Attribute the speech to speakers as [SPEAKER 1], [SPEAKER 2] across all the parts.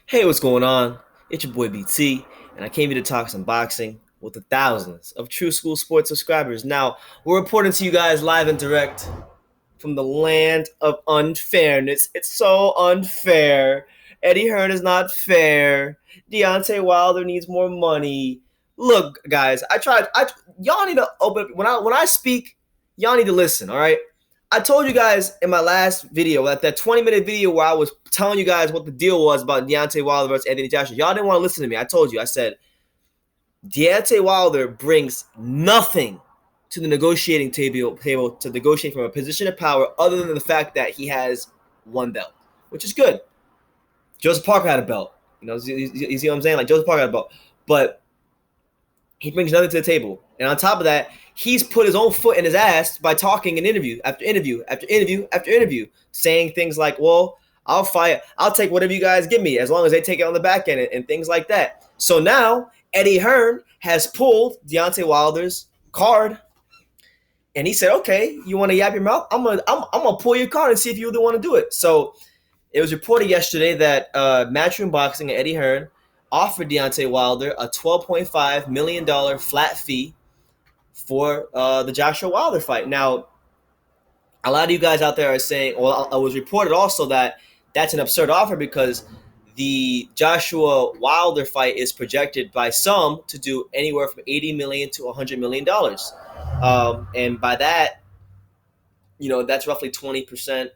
[SPEAKER 1] Hey, what's going on? It's your boy BT, and I came here to talk some boxing with the thousands of True School Sports subscribers. Now, we're reporting to you guys live and direct from the land of unfairness. It's so unfair. Eddie Hearn is not fair. Deontay Wilder needs more money. Look, guys, y'all need to open when I speak, y'all need to listen, all right? I told you guys in my last video, that 20-minute video where I was telling you guys what the deal was about Deontay Wilder versus Anthony Joshua. Y'all didn't want to listen to me. I told you. I said Deontay Wilder brings nothing to the negotiating table to negotiate from a position of power other than the fact that he has one belt, which is good. Joseph Parker had a belt. You see what I'm saying? Like Joseph Parker had a belt. But he brings nothing to the table. And on top of that, he's put his own foot in his ass by talking in interview after interview after interview after interview, saying things like, well, I'll take whatever you guys give me as long as they take it on the back end and things like that. So now Eddie Hearn has pulled Deontay Wilder's card, and he said, okay, you want to yap your mouth? I'm gonna pull your card and see if you really want to do it. So it was reported yesterday that Matchroom Boxing and Eddie Hearn offered Deontay Wilder a $12.5 million flat fee for the Joshua Wilder fight. Now, a lot of you guys out there are saying, well, it was reported also that that's an absurd offer because the Joshua Wilder fight is projected by some to do anywhere from $80 million to $100 million. And by that, that's roughly 20%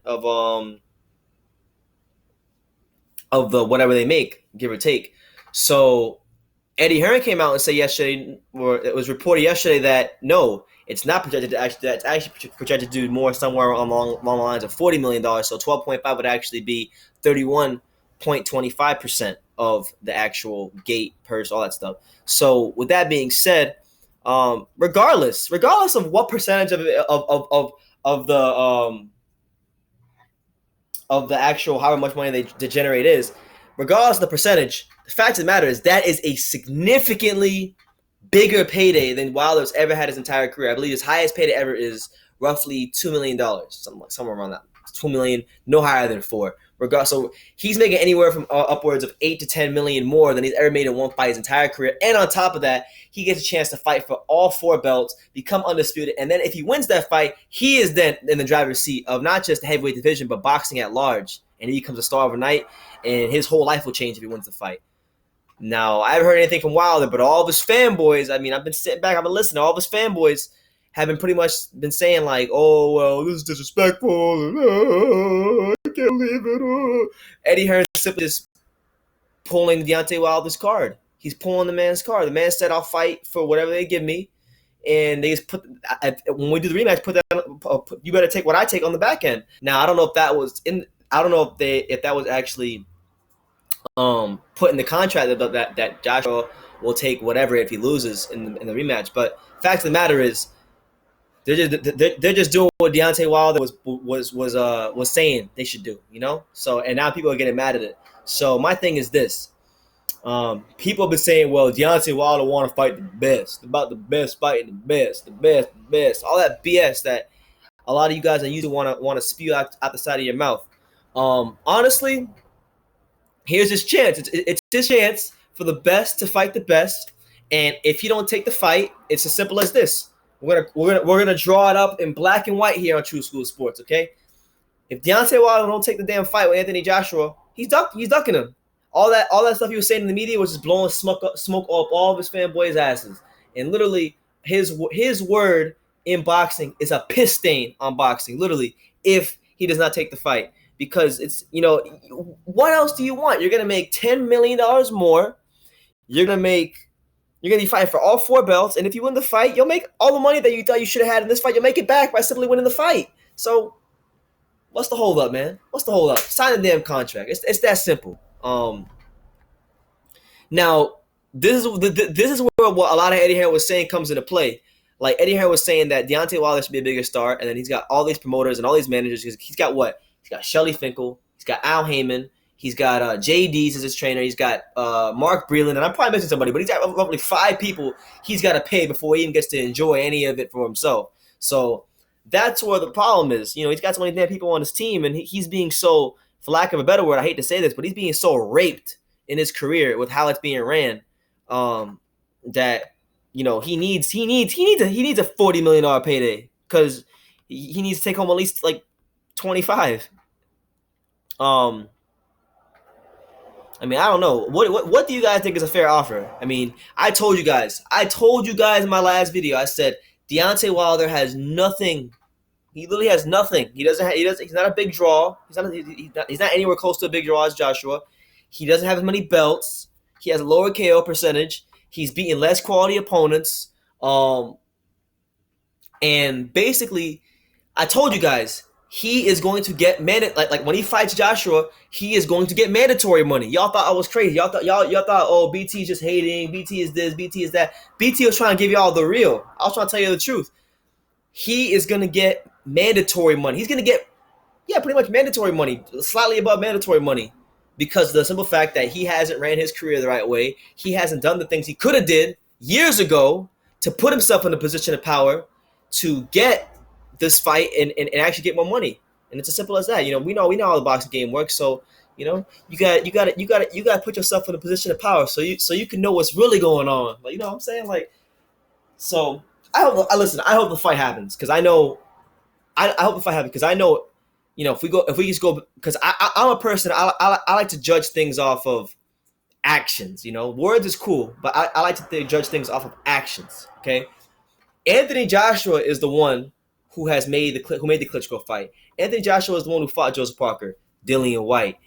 [SPEAKER 1] of the whatever they make, give or take. So Eddie Hearn came out and said yesterday, or it was reported yesterday, that no, it's not projected to actually. That's actually projected to do more somewhere along the lines of $40 million. So 12.5 would actually be 31.25% of the actual gate purse, all that stuff. So with that being said, regardless of what percentage of the actual however much money they generate is, regardless of the percentage, the fact of the matter is that is a significantly bigger payday than Wilder's ever had his entire career. I believe his highest payday ever is roughly $2 million, somewhere around that. $2 million, no higher than $4 million. So he's making anywhere from upwards of $8 to $10 million more than he's ever made in one fight his entire career. And on top of that, he gets a chance to fight for all 4 belts, become undisputed, and then if he wins that fight, he is then in the driver's seat of not just the heavyweight division, but boxing at large. And he becomes a star overnight, and his whole life will change if he wins the fight. Now, I haven't heard anything from Wilder, but all of his fanboys, I've been sitting back, I've been listening, all of his fanboys have been pretty much been saying like, oh, well, this is disrespectful, I can't believe it. Eddie Hearn simply just pulling Deontay Wilder's card. He's pulling the man's card. The man said, I'll fight for whatever they give me, and they just when we do the rematch, you better take what I take on the back end. Now, I don't know if that was if that was actually put in the contract that Joshua will take whatever if he loses in the rematch. But fact of the matter is, they're just doing what Deontay Wilder was saying they should do, So, and now people are getting mad at it. So my thing is this: people have been saying, well, Deontay Wilder want to fight the best, about the best fighting the best, all that BS that a lot of you guys are usually want to spew out the side of your mouth. Honestly, here's his chance. It's his chance for the best to fight the best, and if you don't take the fight, it's as simple as this. We're gonna draw it up in black and white here on True School Sports, okay? If Deontay Wilder don't take the damn fight with Anthony Joshua, he's ducking him. All that stuff he was saying in the media was just blowing smoke off all of his fanboys' asses. And literally, his word in boxing is a piss stain on boxing. Literally, if he does not take the fight. Because it's, what else do you want? You're going to make $10 million more. You're going to be fighting for all 4 belts. And if you win the fight, you'll make all the money that you thought you should have had in this fight. You'll make it back by simply winning the fight. So what's the hold up, man? What's the hold up? Sign the damn contract. It's that simple. Now, this is where what a lot of Eddie Hearn was saying comes into play. Like Eddie Hearn was saying that Deontay Wilder should be a bigger star. And then he's got all these promoters and all these managers. He's got what? He's got Shelly Finkel. He's got Al Heyman. He's got JD's as his trainer. He's got Mark Breland. And I'm probably missing somebody, but he's got roughly 5 people he's got to pay before he even gets to enjoy any of it for himself. So that's where the problem is. He's got so many damn people on his team, and he's being so, for lack of a better word, I hate to say this, but he's being so raped in his career with how it's being ran, that he needs a $40 million payday because he needs to take home at least like 25. I mean, I don't know. What do you guys think is a fair offer? I mean, I told you guys in my last video. I said Deontay Wilder has nothing. He literally has nothing. He's not a big draw. He's not anywhere close to a big draw as Joshua. He doesn't have as many belts. He has a lower KO percentage. He's beaten less quality opponents. And basically, I told you guys, he is going to get like when he fights Joshua, he is going to get mandatory money. Y'all thought I was crazy. Y'all thought, oh, BT is just hating. BT is this. BT is that. BT was trying to give y'all the real. I was trying to tell you the truth. He is going to get mandatory money. He's going to get, pretty much mandatory money, slightly above mandatory money, because of the simple fact that he hasn't ran his career the right way. He hasn't done the things he could have did years ago to put himself in a position of power to get this fight and actually get more money. And it's as simple as that. We know how the boxing game works. So, you got to put yourself in a position of power so you can know what's really going on. Like, what I'm saying? Like, so I hope the fight happens because I know if we just go, because I'm a person, I like to judge things off of actions. Words is cool, but I like to judge things off of actions. Okay. Anthony Joshua is the one who made the Klitschko fight. Anthony Joshua is the one who fought Joseph Parker, Dillian White.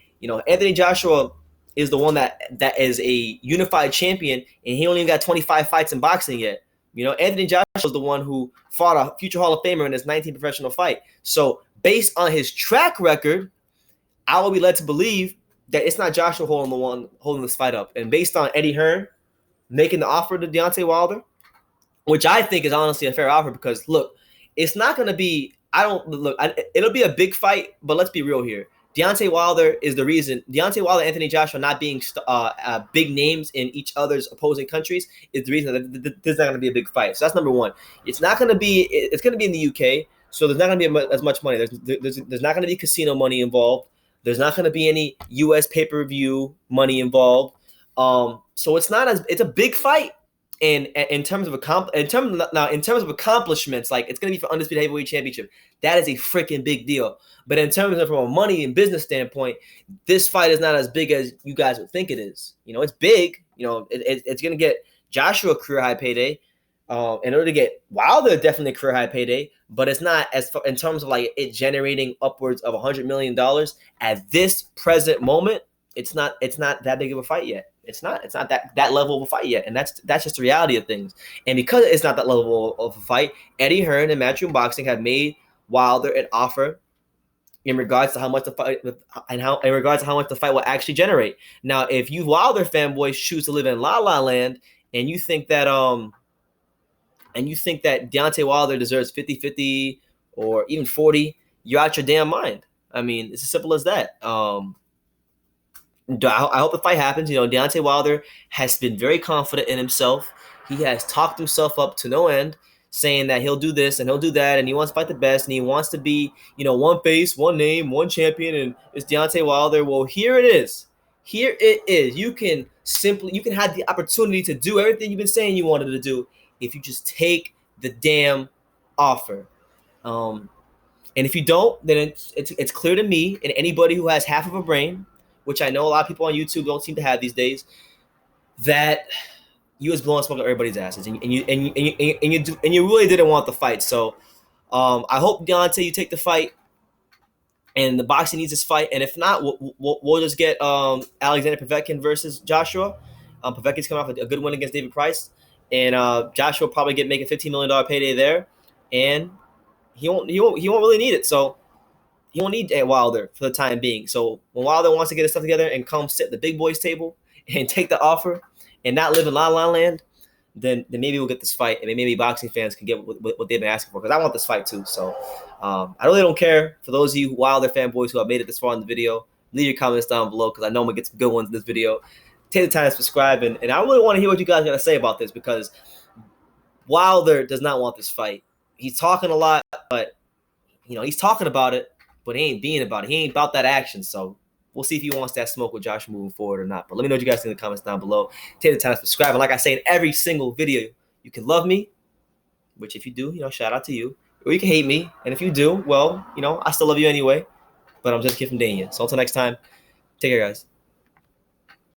[SPEAKER 1] Anthony Joshua is the one that is a unified champion, and he only even got 25 fights in boxing yet. Anthony Joshua is the one who fought a future Hall of Famer in his 19th professional fight. So based on his track record, I will be led to believe that it's not Joshua holding this fight up. And based on Eddie Hearn making the offer to Deontay Wilder, which I think is honestly a fair offer, because look, it's not going to be. It'll be a big fight, but let's be real here. Deontay Wilder is the reason. Deontay Wilder, Anthony Joshua not being big names in each other's opposing countries is the reason that this is not going to be a big fight. So that's number one. It's not going to be. It's going to be in the UK, so there's not going to be as much money. There's not going to be casino money involved. There's not going to be any US pay-per-view money involved. So it's a big fight. And in terms of accomplishments, like it's gonna be for undisputed heavyweight championship. That is a freaking big deal. But in terms of from a money and business standpoint, this fight is not as big as you guys would think it is. It's big. It's gonna get Joshua a career high payday. In order to get Wilder definitely a career high payday, but it's not in terms of like it generating upwards of $100 million at this present moment. It's not that big of a fight yet. It's not that level of a fight yet, and that's just the reality of things. And because it's not that level of a fight, Eddie Hearn and Matchroom Boxing have made Wilder an offer in regards to how much the fight will actually generate. Now, if you Wilder fanboys choose to live in La La Land and you think that Deontay Wilder deserves 50-50 or even 40, you're out your damn mind. I mean, it's as simple as that. I hope the fight happens. Deontay Wilder has been very confident in himself. He has talked himself up to no end, saying that he'll do this and he'll do that, and he wants to fight the best, and he wants to be, one face, one name, one champion, and it's Deontay Wilder. Well, here it is. Here it is. You can have the opportunity to do everything you've been saying you wanted to do if you just take the damn offer. And if you don't, then it's clear to me and anybody who has half of a brain, which I know a lot of people on YouTube don't seem to have these days, that you was blowing smoke at everybody's asses, and you really didn't want the fight. So I hope, Deontay, you take the fight, and the boxing needs this fight. And if not, we'll just get Alexander Povetkin versus Joshua. Povetkin's coming off a good win against David Price, and Joshua will probably make a $15 million payday there, and he won't really need it. So he won't need Wilder for the time being. So when Wilder wants to get his stuff together and come sit at the big boys table and take the offer and not live in La La Land, then maybe we'll get this fight, and maybe boxing fans can get what they've been asking for, because I want this fight too. So I really don't care. For those of you Wilder fanboys who have made it this far in the video, leave your comments down below, because I know I'm going to get some good ones in this video. Take the time to subscribe, and I really want to hear what you guys got to say about this, because Wilder does not want this fight. He's talking a lot, but he's talking about it, but he ain't being about it. He ain't about that action. So we'll see if he wants that smoke with Josh moving forward or not. But let me know what you guys think in the comments down below. Take the time to subscribe. And like I say in every single video, you can love me, which if you do, shout out to you. Or you can hate me. And if you do, well, I still love you anyway. But I'm just a kid from Dania. So until next time, take care, guys.